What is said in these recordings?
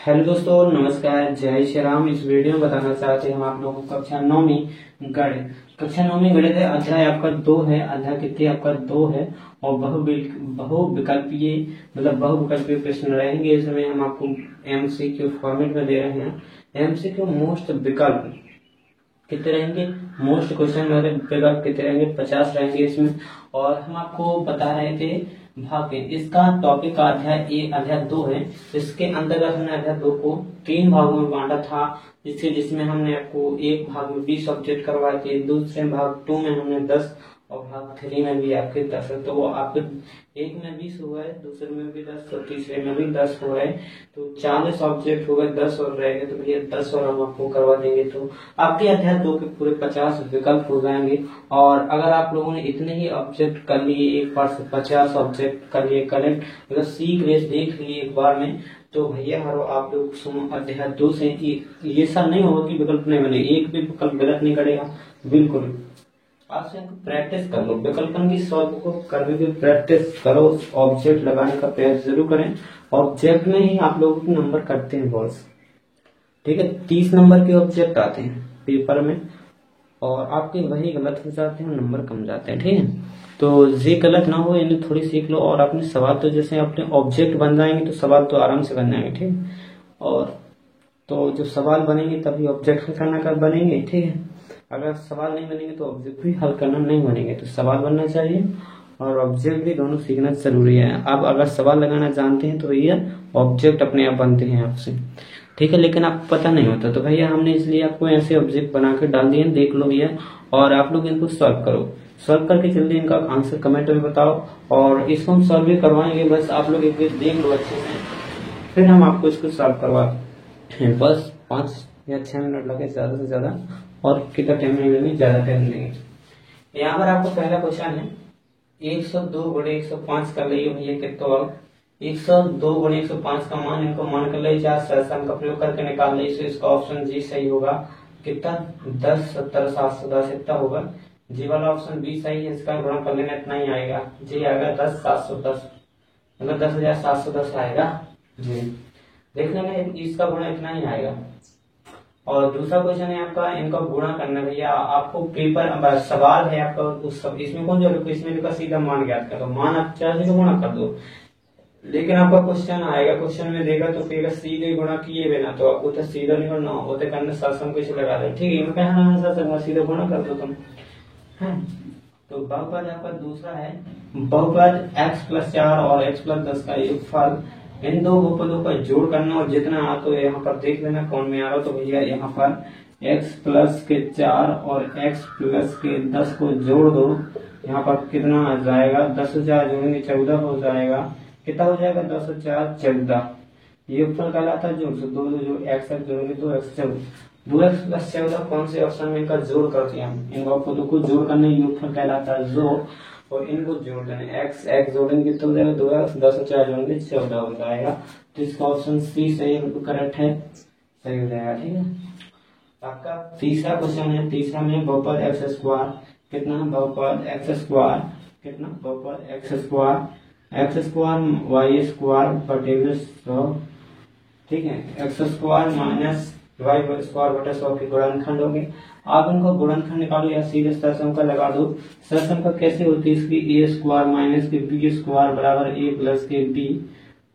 Hello दोस्तों, नमस्कार, जय श्री राम। इस वीडियो में बताना चाहते हैं हम आप लोगों को कक्षा 9वीं गणित। कक्षा 9वीं गणित है, अध्याय आपका 2 है। अध्याय कितने आपका 2 है और बहुविकल्पीय बहुविकल्पीय प्रश्न रहेंगे। इसमें हम आपको एमसीक्यू फॉर्मेट में दे रहे हैं। एमसीक्यू मोस्ट विकल्प कितने रहेंगे, मोस्ट क्वेश्चन वाले विकल्प कितने रहेंगे, 50 रहेंगे इसमें। और हम आपको बता रहे थे भाग में इसका टॉपिक का अध्याय 2 है। इसके अंतर्गत हमने अध्याय 2 को 3 भागों में बांटा था, जिसमें हमने आपको एक भाग में 20 सब्जेक्ट करवाए थे, दूसरे भाग 2 में हमने 10 और भाग 3 में भी आपके 10 है। तो वो आपके एक में 20 हुआ है, दूसरे में भी 10 और तीसरे में भी 10 हुआ है। तो 40 ऑब्जेक्ट हो गए, 10 और रहेंगे तो भैया 10 और हम आपको करवा देंगे। तो आपके अध्याय 2 के पूरे 50 विकल्प हो जाएंगे। और अगर आप लोगों ने इतने ही ऑब्जेक्ट कर लिए, एक बार से 50 ऑब्जेक्ट कर लिए कलेक्ट, अगर सीख रेस देख लिए एक बार में, तो भैया हरो आप लोग अध्याय 2 से ये सब नहीं होगा कि विकल्प नहीं बने, एक भी विकल्प गलत नहीं करेगा बिल्कुल। आपसे प्रैक्टिस कर लो, विकल्पन की सॉल्व को करने की प्रैक्टिस करो, ऑब्जेक्ट लगाने का प्रयास जरूर करें। ऑब्जेक्ट में ही आप लोगों के नंबर कटते हैं बॉस, ठीक है। 30 नंबर के ऑब्जेक्ट आते हैं पेपर में और आपके वही गलत हो जाते हैं, नंबर कम जाते हैं, ठीक है। तो ये गलत ना हो, इन्हें थोड़ी सीख लो। और अपने सवाल तो जैसे अपने ऑब्जेक्ट बन जाएंगे तो सवाल तो आराम से बन जाएंगे, ठीक है। और तो जो सवाल बनेंगे तभी ऑब्जेक्ट करना कर बनेंगे, ठीक है। अगर सवाल नहीं बनेंगे तो ऑब्जेक्ट भी हल करना नहीं बनेंगे। तो सवाल बनना चाहिए और ऑब्जेक्ट भी दोनों सीखना जरूरी है। आप अगर सवाल लगाना जानते हैं तो भैया ऑब्जेक्ट अपने आप बनते हैं आपसे, ठीक है। लेकिन आपको पता नहीं होता तो भैया हमने इसलिए आपको ऐसे ऑब्जेक्ट बना के डाल दिए, देख लो भैया। और आप लोग इनको सॉल्व करो, सॉल्व करके जल्दी इनका आंसर कमेंट में बताओ। और इसको हम सॉल्व भी करवाएंगे, बस आप लोग एक बार देख लो अच्छे से, फिर हम आपको इसको सॉल्व करवाते हैं। बस 5 या 6 मिनट लगे ज्यादा से ज्यादा, और कितना टाइम नहीं लेंगे, ज्यादा टाइम लेंगे। यहाँ पर आपको पहला क्वेश्चन है 102 गुणे 105 कर लीजिए भैया कितना होगा। 102 गुणे 105 का मान इनको मान कर लीजिए, सहसम का प्रयोग करके निकाल लीजिए। इसका ऑप्शन जी सही होगा। कितना 10 70 710 इतना होगा। जी वाला ऑप्शन बी सही है, इसका गुणा कर लेना इतना ही आएगा। जी आएगा 10 710, मतलब 10,710 आएगा जी। देख लेना इसका गुणा इतना ही आएगा। और दूसरा क्वेश्चन है आपका, इनका गुणा करना भैया। आपको पेपर सवाल है आपका उस सब, इसमें कौन जो इसमें लिखा सीधा मान ज्ञात कर दो, मान आप चाहे तो गुणा कर दो। लेकिन आपका क्वेश्चन आएगा, क्वेश्चन में देगा तो फिर सीधे गुणा किए बिना, तो आपको तो सीधा नहीं करना होते, करने सरसम कुछ लगा दो, ठीक है। इनका है सीधा गुणा कर दो तुम, है। तो बहुपद आपका दूसरा है, बहुपद x+4 और x+10 का योगफल। इन दो बहुपदों का जोड़ करना और जितना आ तो यहाँ पर देख लेना कौन में आ रहा। तो भैया यहाँ पर x+4 और x+10 को जोड़ दो। यहाँ पर कितना आ जाएगा, 10 से 4 जोड़ेंगे 14 हो जाएगा। कितना हो जाएगा, 10 से 4 14। योगफल कहलाता है जोड़ से, दो जो x जोड़ेंगे 2x 2x+14 कौन से ऑप्शन में इनका जोड़ करते हैं हम, इन बहुपदों को जोड़ करने योगफल कहलाता है जोड़। और इनको जोड़ देने x जोड़ेंगे तो हो जाएगा 2x, 10 से 4 जोड़ेंगे 14 हो जाएगा। तो इसका ऑप्शन सी सही करेक्ट है, सही हो जाएगा, ठीक है। आपका तीसरा क्वेश्चन है, तीसरा में बहुपद x² कितना, बहुपद x² कितना, बहुपद x² y² बटे 100, ठीक है। x² माइनस y² बटे 100 के गुणनखंड होंगे। आप इनको गुणनखंड निकालो या सीधे सरसम का लगा दो। सरसम का कैसे होती है, इसकी a² माइनस के b² बराबर a प्लस के b,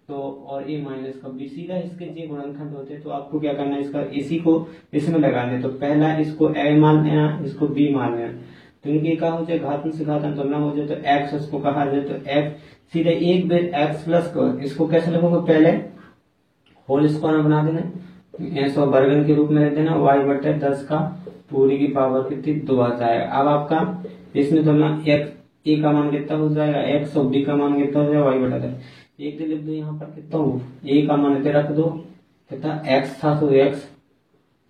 तो और a माइनस का b, सीधा इसके जे गुणनखंड होते हैं। तो आपको क्या करना है, इसका इसी को इसमें लगा दे। तो पहला इसको a मान लेना, इसको b मान लेना। तो इनके क्या हो जाए, घातन से घातन तुलना हो जाए तो x उसको कहा जाए तो x सीधे एक बेर x प्लस को इसको कैसे लिखोगे, पहले होल स्क्वायर बना देना, ऐसा वर्गन के रूप में रख देना, y बटे 10 का पूरी की पावर कितनी 2 आ जाएगा। अब आपका इसमें तुलना x a का मान कितना हो जाएगा, x और b का मान कितना हो जाएगा, y बटे 10। एक लिख दो यहाँ पर कितना हो, a का मान इतने रख दो, कितना x था तो x,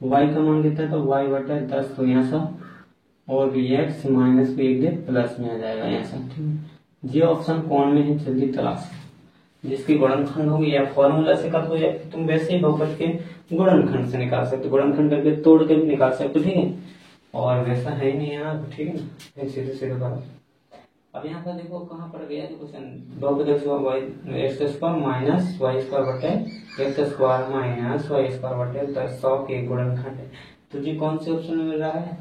y का मान कितना तो y बटे 10, तो यहाँ सा और भी x माइनस को एक प्लस में आ जाएगा यहाँ से, ठीक। ये ऑप्शन कौन में है जल्दी तलाश, जिसकी गुणनखंड होगी या फॉर्मूला से कर दो या तुम वैसे ही बहुपद के गुणनखंड से निकाल सकते, गुणनखंड करके तोड़ के भी निकाल सकते, ठीक है। और वैसा है ही नहीं यहाँ, ठीक है ना, सीधे सीधे बात। अब यहाँ पर देखो कहाँ पर गया जो क्वेश्चन, बहुपद X square minus Y square बटे X square minus Y square बटे 100 के गुणनखंड है। तो जी कौन से ऑप्शन में मिल रहा है,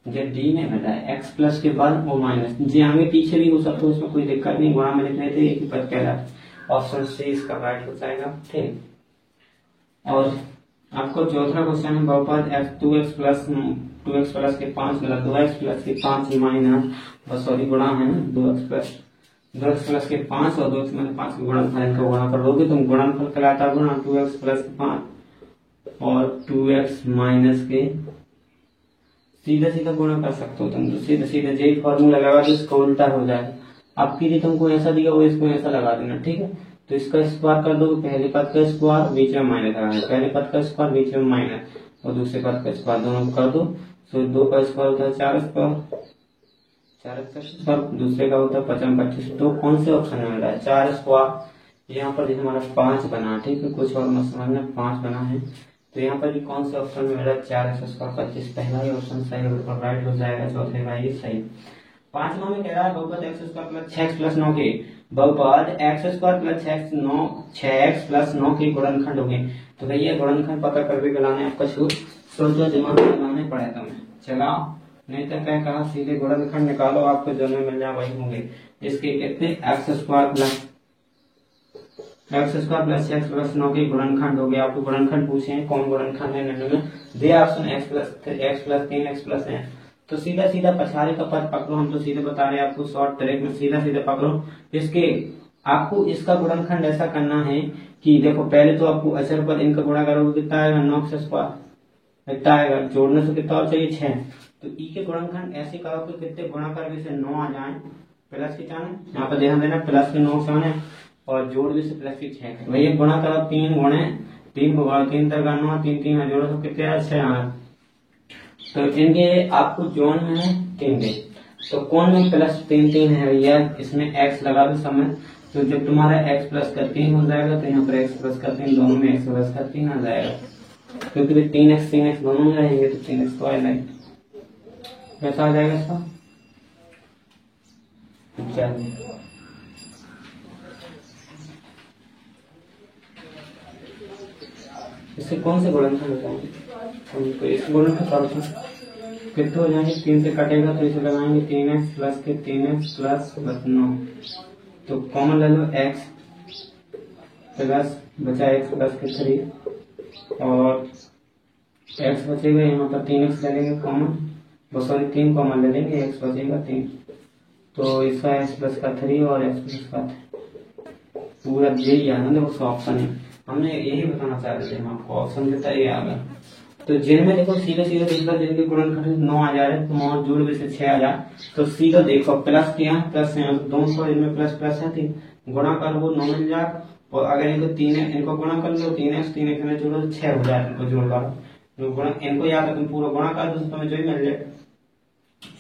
जो डी में मिल रहा है, एक्स प्लस के बाद वो माइनस, जी आगे पीछे भी हो सकता है, उसमें कोई दिक्कत नहीं, गुणा में लिख रहे थे एक ही पद कहलाता, ऑप्शन सी इसका राइट हो जाएगा। ठीक, और आपको चौथा क्वेश्चन है बहुपद एक्स 2x प्लस के 5 मतलब 2x प्लस के 5 माइनस सॉरी गुणा है ना 2x प्लस के 5 और 2x माइनस 5 के गुणनफल, इनका गुणा कर दोगे तुम, गुणनफल कहलाता गुणा 2x प्लस के 5 और 2x माइनस के सीधा सीधा गुणा कर सकते हो तुम, तो सीधा सीधा यही फॉर्मूला लगा दो, इसका उल्टा हो जाए। अब की तुमको ऐसा दिया वो इसको ऐसा लगा देना, ठीक है। तो इसका स्क्वायर कर दो, पहले पद का स्क्वायर बीच में माइनस लगाना, पहले पद का स्क्वायर बीच में माइनस और दूसरे पद का स्क्वायर दोनों कर दो। तो 2 का स्क्वायर होता है 4 स्क्वायर, दूसरे का होता है 25। तो कौन से ऑप्शन में मिल रहा है 4 स्क्वायर, यहाँ पर हमारा 5 बना, ठीक है, कुछ और मत समझना, 5 बना है। तो यहाँ पर भी कौन से ऑप्शन में मिल रहा है 4 स्क्वायर 25, पहला ही ऑप्शन सही बिल्कुल राइट हो जाएगा, चौथे का ही सही। 5वां में कह रहा है बहुपद X square plus 6x plus 9 के, बहुपद X square plus 6x plus 9 के गुणनखंड होंगे। तो भैया गुणनखंड पता करके गलाने आपका सोचो दिमाग लगाने पड़े तुम्हें, चलाओ, नहीं तो क्या कहा सीधे गुणनखंड निकालो, आपको जो में मिल जाए वही होंगे। इसके कितने x square plus 6x plus 9 के गुणनखंड हो गया। आपको गुणनखंड पूछे हैं कौन गुणनखंड है, दे option x plus 3x plus है। तो सीधा सीधा पछाड़ी का पद पकड़ो, हम तो सीधे बता रहे हैं आपको शॉर्ट ट्रिक में, सीधा सीधा पकड़ो। इसके आपको इसका गुणनखंड ऐसा करना है कि देखो पहले तो आपको अचर पर इनका गुणा करोगे कितना आएगा 9 स्क्वायर कितना आएगा, जोड़ने से कितना और चाहिए 6। तो ई के गुणनखंड ऐसे करो कि कितने गुणा करके से 9 आ जाए, प्लस के चाने यहाँ पर ध्यान देना प्लस के 9 चाने और जोड़ भी से प्लस की 6। भैया गुणा करो 3 गुणे 3 तक 9 3 3 जोड़ो तो कितने आए 6 आए। तो इनके आपको जोन में है 3 दे, तो कौन में प्लस 3 है भैया, इसमें x लगा दो समय। तो जब तुम्हारा x प्लस का 3 हो जाएगा तो यहाँ पर x प्लस का 3 दोनों में x प्लस का 3 आ जाएगा, क्योंकि 3x दोनों में रहेंगे तो 3x तो आएगा, कैसा आ जाएगा इसका इससे कौन से गुणनखंड हो जाएंगे, तो इस गुणनखंड का कितने हो जाएंगे, 3 से कटेगा तो इसे लगाएंगे 3x प्लस के 3x प्लस 9, तो कॉमन ले लो x प्लस बचा x प्लस के 3 और x बचेगा यहाँ पर 3x ले लेंगे कॉमन, सॉरी 3 कॉमन ले लेंगे, x बचेगा 3, तो इसका x प्लस का 3 और x प्लस का 3 पूरा यही आना देखो ऑप्शन है, हमने यही बताना चाहते थे हम आपको, ऑप्शन देता है ये आ गया। तो जिनमें देखो सीधे सीधे देखा जिनके गुणनखंड 9 आ जा रहे तो 9 जोड़ में से 6 आ जाए, तो सीधा देखो प्लस के यहाँ प्लस है दोनों इनमें प्लस प्लस है 3 गुणा कर वो 9 मिल जाए, और अगर इनको 3 इनको गुणा कर लो 3x में जोड़ो तो 6 हो जाए, इनको जोड़ करो गुणा, इनको याद है तुम पूरा गुणा कर दो तुम्हें जो ही मिल जाए,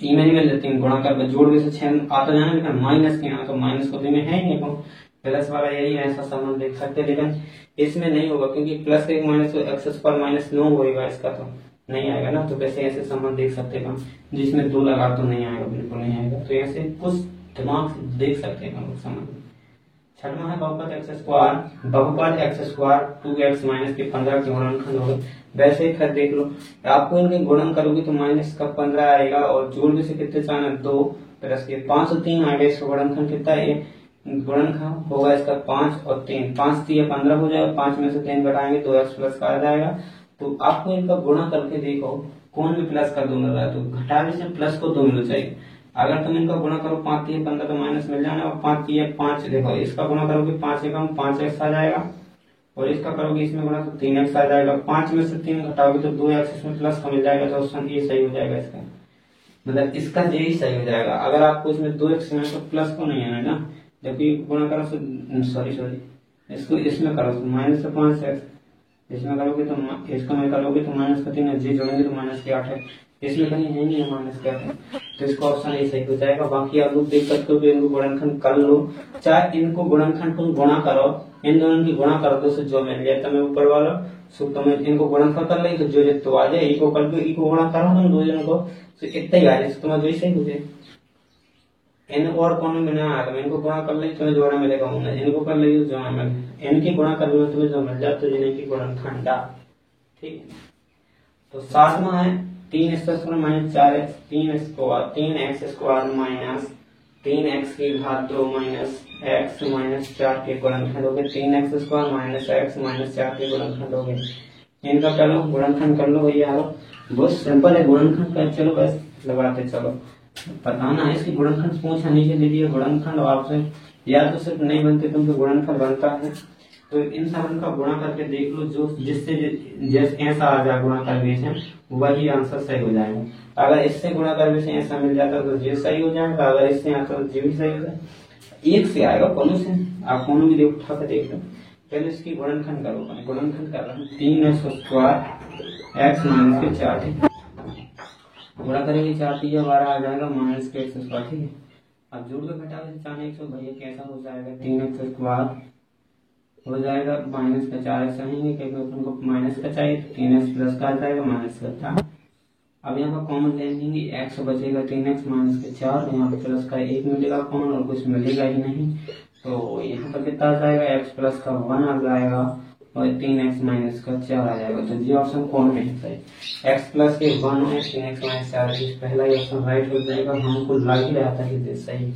ई में नहीं मिल जाती गुणा कर जोड़ में से 6 आता जाना, लेकिन माइनस के यहाँ तो माइनस को में है ही नहीं, प्लस वाला यही ऐसा संबंध देख सकते, लेकिन इसमें नहीं होगा क्योंकि प्लस एक माइनस तो एक्स स्क्वायर माइनस 9 होगा, इसका तो नहीं आएगा ना। तो वैसे ऐसे संबंध देख सकते हैं जिसमें 2 लगा तो नहीं आएगा, बिल्कुल नहीं आएगा, तो ऐसे कुछ दिमाग से देख सकते हैं हम लोग संबंध। 6वां है बहुपद एक्स स्क्वायर 2x माइनस के 15 के गुणनखंड होगा। वैसे ही फिर देख लो आपको इनके गुणन करोगे तो माइनस का 15 आएगा और जोड़ में से कितने चाहना 2 प्लस के 5 और 3 आएगा, इसका गुणनखंड कितना है गुणनखंड होगा इसका 5 और 3, 5 3 15 हो जाएगा, 5 में से 3 घटाएंगे 2x प्लस का आ जाएगा। तो आपको इनका गुणा करके देखो कौन में प्लस का 2 मिल रहा है, तो घटाने से प्लस को 2 मिलना चाहिए। अगर तुम इनका गुणा करो 5 3 15 तो माइनस मिल जाना, और 5 3 5 देखो इसका गुणा करोगे 5 एकम 5x आ जाएगा, और इसका करोगे इसमें गुणा तो 3x आ जाएगा, 5 में से 3 घटाओगे तो 2x इसमें प्लस का मिल जाएगा, तो ऑप्शन ये सही हो जाएगा इसका, मतलब इसका यही सही हो जाएगा। अगर आपको इसमें 2x में तो प्लस को नहीं आना ना, जबकि गुणा करो तो सॉरी इसको इसमें करो तो माइनस का 5x, इसमें करोगे तो इसको में करोगे तो माइनस का 3 जी जोड़ेंगे तो माइनस के 8 है, इसमें कहीं है नहीं माइनस के 8 है, तो इसका ऑप्शन ये सही हो जाएगा। बाकी आप लोग देख सकते हो कि इनको गुणनखंड कर लो, चाहे इनको गुणनखंड तुम गुणा करो, इन दोनों की गुणा कर दो, जो मिल जाए तुम्हें ऊपर वाला सो तुम्हें इनको गुणनफल कर ले तो जो तो आ जाए, इको कर दो, इको गुणा करो तुम दो जनों को तो इतना ही आ जाए, तुम्हें जो ही सही हो जाए। n और कौन बना आएगा, इनको गुणा कर ले तुम्हें जोड़ा मिलेगा, इनको कर ले जोड़ा मिलेगा, n की गुणा कर लो तुम्हें जो मिल जाए तो जिन्हें की गुणनखंड। ठीक है, तो 7वां है 3x² minus 4x 3x² minus 3x की घात 2 माइनस x माइनस 4 के गुणनखंड हो गए। 3x² माइनस x माइनस 4 के गुणनखंड हो गए। इनका चलो गुणनखंड कर लो भैया, बहुत सिंपल है गुणनखंड का। चलो बस लगाते चलो, बताना है इसकी गुणनखंड पूछा नीचे दे दिया गुणनखंड, और आपसे या तो सिर्फ नहीं बनते तुमसे गुणनखंड बनता है, तो इन सब का गुणा करके देख लो, जो जिससे जैसे ऐसा आ जाए गुणा करने से वही आंसर सही हो जाएगा। अगर इससे गुणा करने से ऐसा मिल जाता तो ये सही हो जाएगा, अगर इससे आता तो ये भी सही हो जाएगा। एक से आएगा कोनो से, आप कोनो भी उठा कर देख लो। पहले इसकी गुणनखंड करो, गुणनखंड कर रहा हूँ 3x² x माइनस के 4, ठीक है, गुणा करेंगे 4 3 12 आ जाएगा माइनस के x², ठीक है। अब जोड़ के घटावे से 4x भैया कैसा हो जाएगा, 3x² हो जाएगा माइनस का 4x आएंगे क्योंकि अपन को माइनस का चाहिए, तो 3x प्लस का आ जाएगा माइनस का 4। अब यहाँ पर कॉमन ले लेंगे, x बचेगा 3x माइनस के 4, यहाँ पे प्लस का 1 मिलेगा कॉमन और कुछ मिलेगा ही नहीं, तो यहाँ पर कितना आ जाएगा, x प्लस का 1 आ जाएगा और 3x माइनस का 4 आ जाएगा। तो ये ऑप्शन कौन में है सही, x प्लस के 1 और 3x माइनस 4, पहला ही ऑप्शन राइट हो जाएगा। हमको लग ही रहा था कि सही।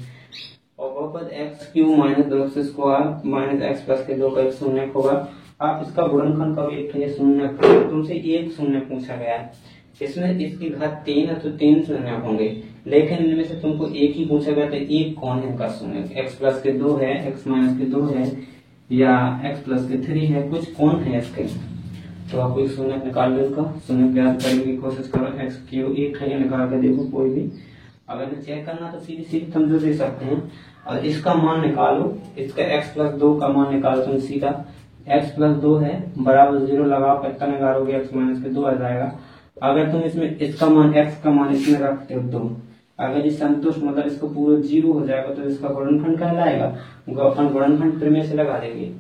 और बहुपद x³ minus 2x² minus x plus के 2 का एक शून्य होगा। आप इसका गुणनखंड का एक शून्य, तुमसे एक शून्य पूछा गया है, इसमें इसकी घात 3 है तो 3 शून्य होंगे, लेकिन इनमें से तुमको एक ही पूछा गया, तो एक कौन है इनका शून्य, x प्लस के 2 है, x माइनस के 2 है, या x प्लस के 3 है, कुछ कौन है इसके। तो आपको एक शून्य निकाल लो, इसका शून्य ज्ञात करने की कोशिश करो। x³ एक है निकाल के देखो कोई भी, अगर चेक करना तो सीधी सीधी तुम जो दे सकते हैं। और इसका मान निकालो, इसका x प्लस 2 का मान निकालो तुम सीधा, x प्लस 2 है बराबर 0 लगाओ, कितना निकालोगे x माइनस के 2 आ जाएगा। अगर तुम इसमें इसका मान x का मान इसमें रखते हो 2, अगर ये संतुष्ट मतलब इसको पूरा 0 हो जाएगा तो इसका गुणनखंड कहलाएगा। अपन गुणनखंड प्रमेय से लगा देंगे।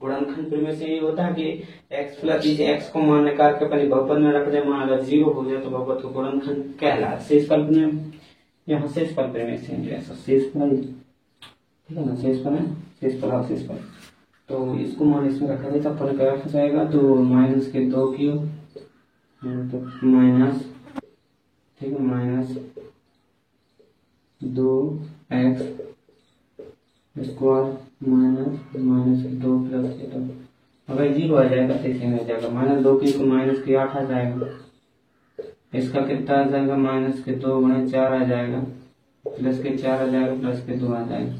गुणनखंड प्रमेय से ये होता है कि x प्लस x को मान निकाल के अपने बहुपद में रख दे, मान अगर 0 हो जाए तो बहुपद को गुणनखंड कहलाए। शेषफल में यहाँ शेषफल प्रमेय से शेषफल, ठीक है ना, शेषफल तो इसको मान इसमें रखा जाए तो अपन क्या हो जाएगा, तो माइनस के 2³ तो माइनस, ठीक है, माइनस 2x² माइनस 2 प्लस 2, अगर 0 आ जाएगा तो इसे मिल जाएगा, माइनस 2 की माइनस के 8 आ जाएगा, इसका कितना आ जाएगा माइनस के 2 गुणे 4 आ जाएगा, प्लस के 4 आ जाएगा, प्लस के 2 आ जाएगा,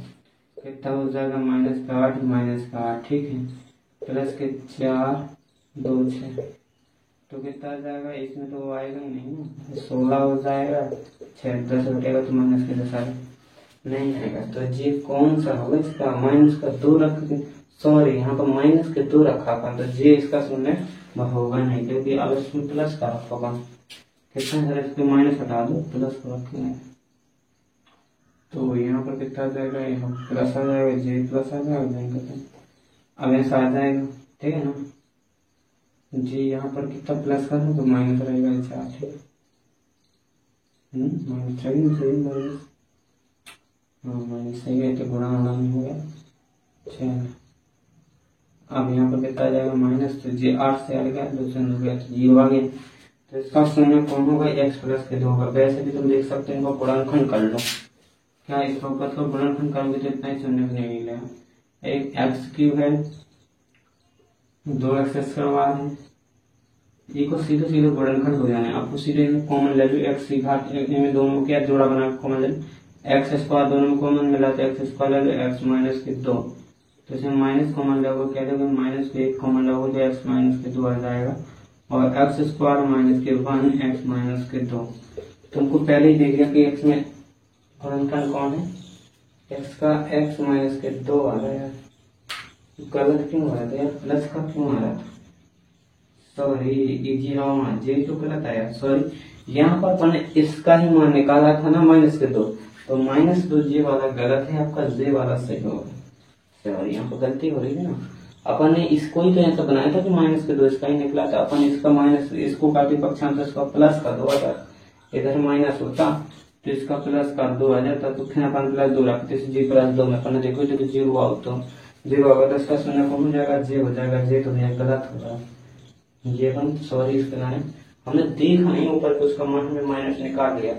कितना हो जाएगा माइनस का 8 माइनस का 8, ठीक है, प्लस के 4 2 6, तो कितना आ जाएगा, इसमें तो आएगा ही नहीं ना, 16 हो जाएगा, 6 10 हटेगा तो माइनस के 10 आएगा, नहीं आएगा। तो ये कौन सा होगा, इसका माइनस का 2 रख के, सॉरी यहाँ पर माइनस के 2 रखा था, तो ये इसका शून्य होगा नहीं, क्योंकि अब इसमें प्लस का रखा होगा, कितना है इसके माइनस हटा दो, प्लस को रखेंगे, तो यहाँ पर कितना आ जाएगा, यहाँ प्लस आ जाएगा, जे प्लस आ जाएगा, नहीं करते अब ऐसा आ जाएगा, ठीक है ना, जी यहाँ पर कितना प्लस का है तो माइनस रहेगा, ऐसा माइनस सही माइनस, हाँ माइनस सही है, तो गुणा होना नहीं होगा। चल अब यहाँ पर कितना आ जाएगा माइनस, तो जी 8 से आ गया, 2 से हो गया तो 0 आ गया, तो इसका शून्य कौन होगा, x प्लस के 2 होगा। वैसे भी तुम देख सकते हो, इनको गुणनखंड कर लो, क्या इसका ऊपर को गुणनखंड करोगे तो इतना ही शून्य नहीं मिलेगा। एक x³ है, 2x² है, ये को सीधे सीधे गुणनखंड हो जाना है। आपको सीधे कॉमन ले लो, x की घात में दोनों क्या जोड़ा बना कॉमन ले लो, x² दोनों में कॉमन मिला तो x² ले लो, x माइनस के 2, तो इसमें माइनस कॉमन लोगे, क्या दोगे माइनस के 1 कॉमन लोगे तो x माइनस के 2 आ जाएगा, और x² माइनस के 1 x माइनस के 2। तुमको पहले ही देख लिया कि x में गुणनखंड कौन है, x का x माइनस के 2 आ रहा है, गलत क्यों आ रहा था यार, प्लस का क्यों आ रहा था, सॉरी ये तो गलत आया, सॉरी यहाँ पर अपन इसका ही मान निकाला था ना माइनस के 2, तो माइनस 2 जे वाला गलत है, आपका जे वाला सही होगा, सॉरी यहाँ पर गलती हो रही है ना, अपन ने इसको ही तो ऐसा बनाया था कि माइनस के 2 इसका ही निकला था, अपन इसका माइनस इसको काटे पक्षांतर इसका प्लस का 2 आता, इधर माइनस होता तो इसका प्लस का 2 आ जाता, तो फिर अपन प्लस 2 रखते, जी प्लस 2 में अपन देखो जो 0 आओ तो 0 आएगा, तो इसका शून्य कौन हो जाएगा, जे हो जाएगा। जे तो ये गलत होगा, ये अपन सॉरी इसका है हमने देखा नहीं ऊपर पे, उसका मान हमें माइनस निकाल लिया,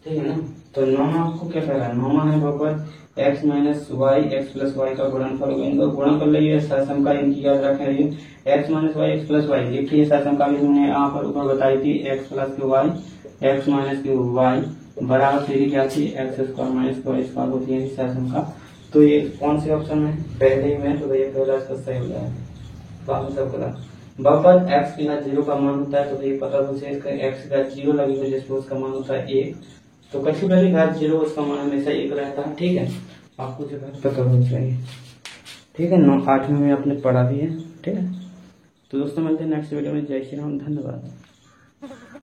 ठीक है ना। तो नॉर्मा आपको क्या कह रहा है, नॉर्मा है बराबर x minus Y X plus Y का गुणनफल होगा, इनका गुणा कर लिया सहसम का, इनकी याद रखें x minus Y X plus Y, देखिए सहसम का भी हमने यहाँ पर ऊपर बताई थी, x प्लस की वाई एक्स माइनस की वाई बराबर सीधी क्या थी, X square minus Y square होती है सहसम का। तो ये कौन से ऑप्शन में पहले ही में, तो ये पहला इसका सही हो जाएगा, बाकी सब गलत। बराबर x की ना 0 का मान होता है, तो ये पता हो x का 0 लगेगा जिसको उसका मान होता है 1, तो कभी कभी घात 0 उसका मान हमेशा 1 रहता है, ठीक है, आपको जो पता होना चाहिए, ठीक है। 8वीं में आपने पढ़ा भी है, ठीक है। तो दोस्तों मिलते हैं नेक्स्ट वीडियो में, जय श्री राम, धन्यवाद।